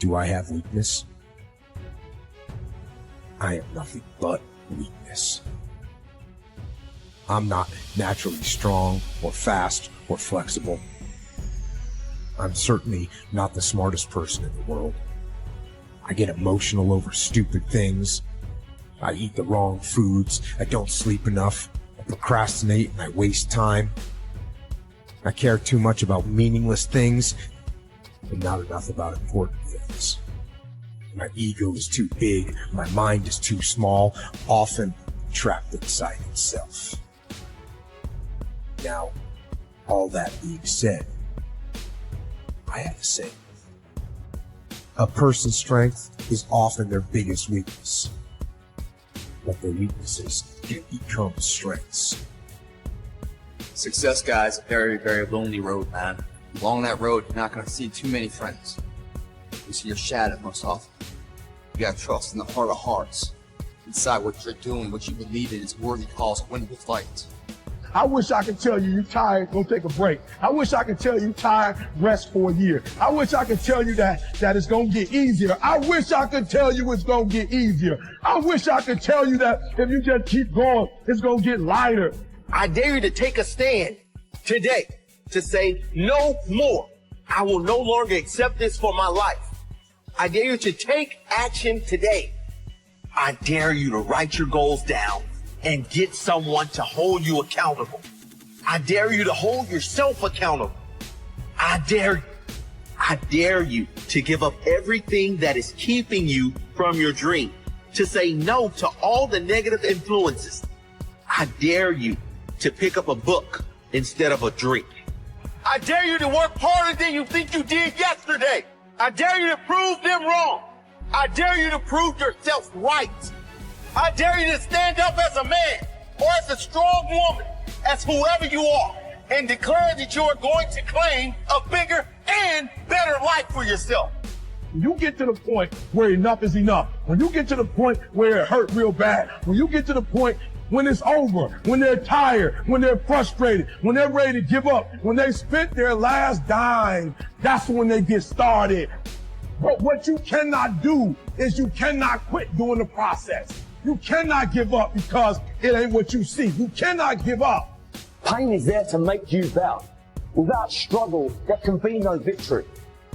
Do I have weakness? I am nothing but weakness. I'm not naturally strong or fast or flexible. I'm certainly not the smartest person in the world. I get emotional over stupid things. I eat the wrong foods. I don't sleep enough. I procrastinate and I waste time. I care too much about meaningless things and not enough about important things. My ego is too big. My mind is too small, often trapped inside itself. Now, all that being said, I have to say, a person's strength is often their biggest weakness, but their weaknesses can become strengths. Success, guys, a very, very lonely road, man. Along that road, you're not going to see too many friends. You see your shadow most often. You got to trust in the heart of hearts. Decide what you're doing, what you believe in is worthy cause to win the fight. I wish I could tell you you're tired, go take a break. I wish I could tell you tired, rest for a year. I wish I could tell you that it's gonna get easier. I wish I could tell you it's gonna get easier. I wish I could tell you that if you just keep going, it's gonna get lighter. I dare you to take a stand today to say no more. I will no longer accept this for my life. I dare you to take action today. I dare you to write your goals down and get someone to hold you accountable. I dare you to hold yourself accountable. I dare you to give up everything that is keeping you from your dream, to say no to all the negative influences. I dare you to pick up a book instead of a drink. I dare you to work harder than you think you did yesterday. I dare you to prove them wrong. I dare you to prove yourself right. I dare you to stand up as a man or as a strong woman, as whoever you are, and declare that you are going to claim a bigger and better life for yourself. When you get to the point where enough is enough, when you get to the point where it hurt real bad, when you get to the point when it's over, when they're tired, when they're frustrated, when they're ready to give up, when they spent their last dime, that's when they get started. But what you cannot do is you cannot quit during the process. You cannot give up because it ain't what you see. You cannot give up. Pain is there to make you better. Without struggle, there can be no victory.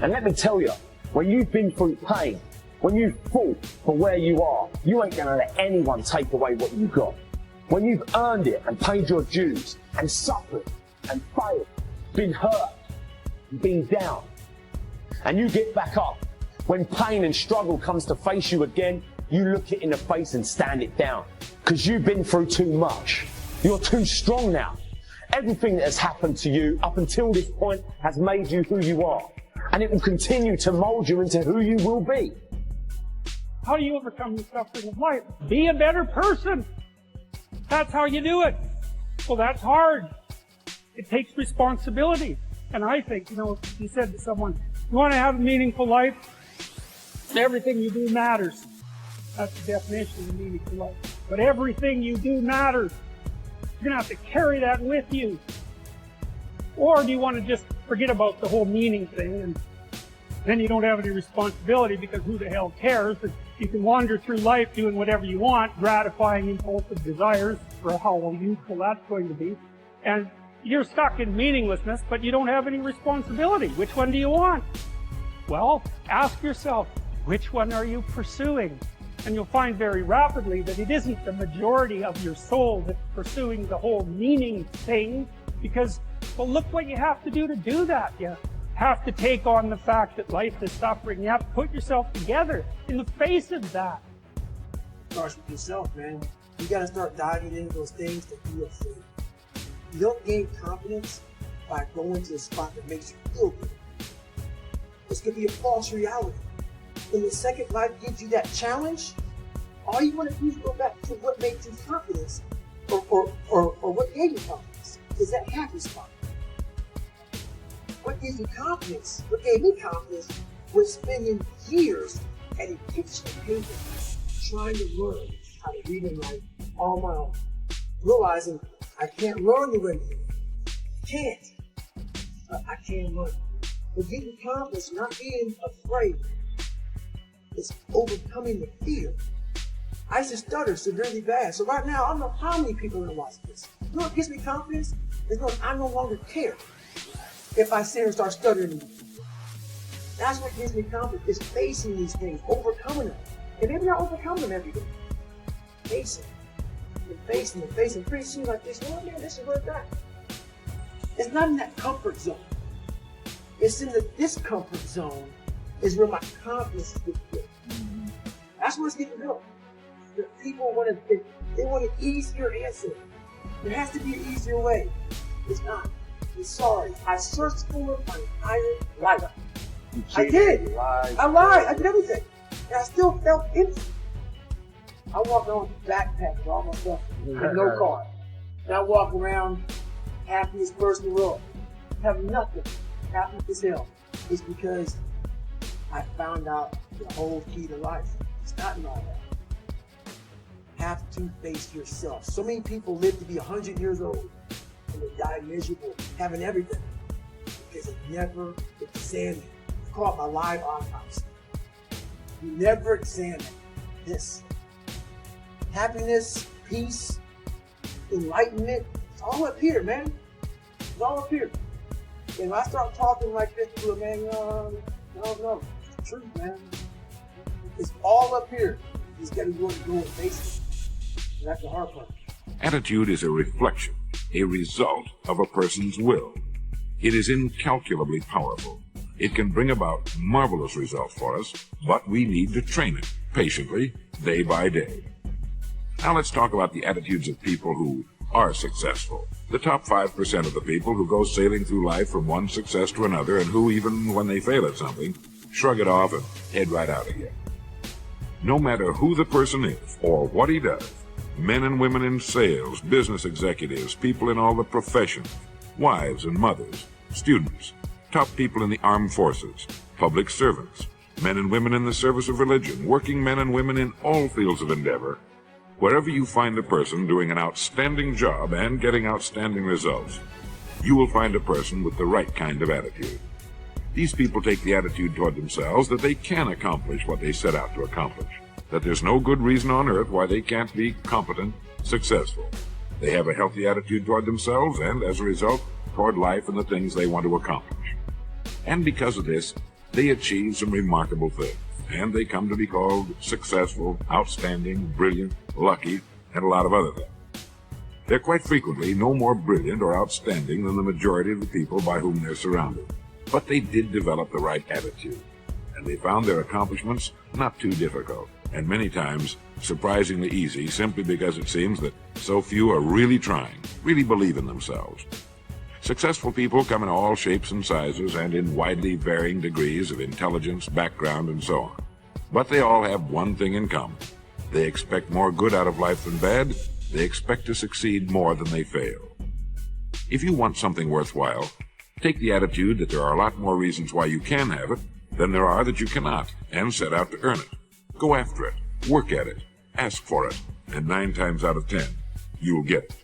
And let me tell you, when you've been through pain, when you've fought for where you are, you ain't gonna let anyone take away what you got. When you've earned it and paid your dues and suffered and failed, been hurt, been down, and you get back up, when pain and struggle comes to face you again, you look it in the face and stand it down. Because you've been through too much. You're too strong now. Everything that has happened to you up until this point has made you who you are. And it will continue to mold you into who you will be. How do you overcome the suffering of life? Be a better person. That's how you do it. Well, that's hard. It takes responsibility. And I think, you said to someone, you want to have a meaningful life? Everything you do matters. That's the definition of meaningful life. But everything you do matters. You're going to have to carry that with you. Or do you want to just forget about the whole meaning thing and then you don't have any responsibility because who the hell cares? And you can wander through life doing whatever you want, gratifying impulsive desires for how useful that's going to be. And you're stuck in meaninglessness, but you don't have any responsibility. Which one do you want? Well, ask yourself, which one are you pursuing? And you'll find very rapidly that it isn't the majority of your soul that's pursuing the whole meaning thing, because, well, look what you have to do that. You have to take on the fact that life is suffering. You have to put yourself together in the face of that. It starts with yourself, man. You gotta start diving into those things that you afraid. You don't gain confidence by going to a spot that makes you feel good. This could be a false reality. When the second life gives you that challenge, all you want to do is go back to what made you confidence, or what gave you confidence. Is that happy spot? What gives you confidence? What gave me confidence was spending years at a kitchen table trying to learn how to read and write on my own, realizing I can't learn the way you can't, but I can learn. But getting confidence, not being afraid It's overcoming the fear. I used to stutter severely bad. So right now, I don't know how many people are gonna watch this. You know what gives me confidence? Is knowing I no longer care if I sit and start stuttering. That's what gives me confidence, is facing these things, overcoming them. And maybe not overcoming them every day. Facing and facing and facing. Pretty soon like this, oh man, this is where it's at. It's not in that comfort zone. It's in the discomfort zone is where my confidence is getting built. That's where it's getting built. The people want an easier answer. There has to be an easier way. It's not. I'm sorry. I searched for it my entire life. I did. I lied. I did everything. And I still felt empty. I walked around with a backpack with all my stuff with no car. And I walk around happiest person in the world. Have nothing. Happy as hell. It's because I found out the whole key to life. It's not in all that. Have to face yourself. So many people live to be 100 years old and they die miserable, having everything because they never examined. It's called my live autopsy. You never examine this. Happiness, peace, enlightenment, it's all up here, man. It's all up here. And when I start talking like this to a man, no, it's the truth, man. It's all up here. You just got to go and face it. And that's the hard part. Attitude is a reflection, a result of a person's will. It is incalculably powerful. It can bring about marvelous results for us, but we need to train it patiently, day by day. Now let's talk about the attitudes of people who are successful. The top 5% of the people who go sailing through life from one success to another and who, even when they fail at something, shrug it off and head right out again. No matter who the person is or what he does, men and women in sales, business executives, people in all the professions, wives and mothers, students, top people in the armed forces, public servants, men and women in the service of religion, working men and women in all fields of endeavor, wherever you find a person doing an outstanding job and getting outstanding results, you will find a person with the right kind of attitude. These people take the attitude toward themselves that they can accomplish what they set out to accomplish, that there's no good reason on earth why they can't be competent, successful. They have a healthy attitude toward themselves and, as a result, toward life and the things they want to accomplish. And because of this, they achieve some remarkable things, and they come to be called successful, outstanding, brilliant, lucky, and a lot of other things. They're quite frequently no more brilliant or outstanding than the majority of the people by whom they're surrounded. But they did develop the right attitude, and they found their accomplishments not too difficult, and many times surprisingly easy, simply because it seems that so few are really trying, really believe in themselves. Successful people come in all shapes and sizes and in widely varying degrees of intelligence, background, and so on. But they all have one thing in common. They expect more good out of life than bad. They expect to succeed more than they fail. If you want something worthwhile, take the attitude that there are a lot more reasons why you can have it than there are that you cannot, and set out to earn it. Go after it, work at it, ask for it, and 9 times out of 10, you'll get it.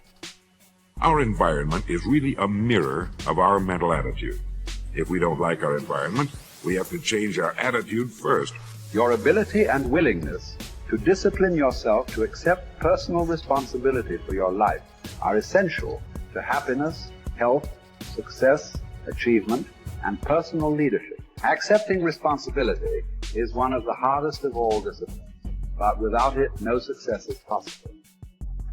Our environment is really a mirror of our mental attitude. If we don't like our environment, we have to change our attitude first. Your ability and willingness to discipline yourself to accept personal responsibility for your life are essential to happiness, health, success, achievement, and personal leadership. Accepting responsibility is one of the hardest of all disciplines, but without it, no success is possible.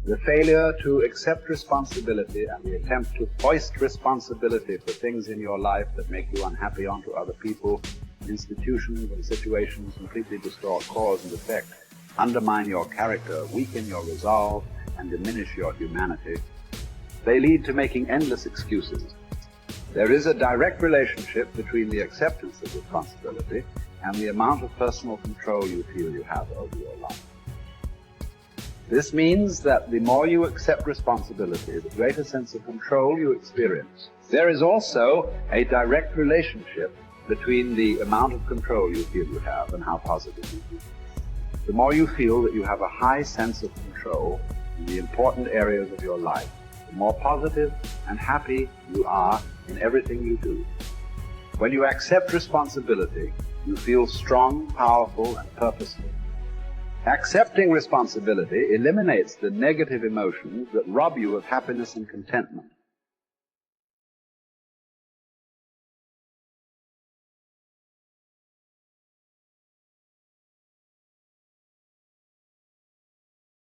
The failure to accept responsibility and the attempt to foist responsibility for things in your life that make you unhappy onto other people, institutions, and situations completely distort cause and effect, undermine your character, weaken your resolve, and diminish your humanity. They lead to making endless excuses. There is a direct relationship between the acceptance of responsibility and the amount of personal control you feel you have over your life. This means that the more you accept responsibility, the greater sense of control you experience. There is also a direct relationship between the amount of control you feel you have and how positive you feel. The more you feel that you have a high sense of control in the important areas of your life, the more positive and happy you are in everything you do. When you accept responsibility, You feel strong, powerful, and purposeful. Accepting responsibility eliminates the negative emotions that rob you of happiness and contentment.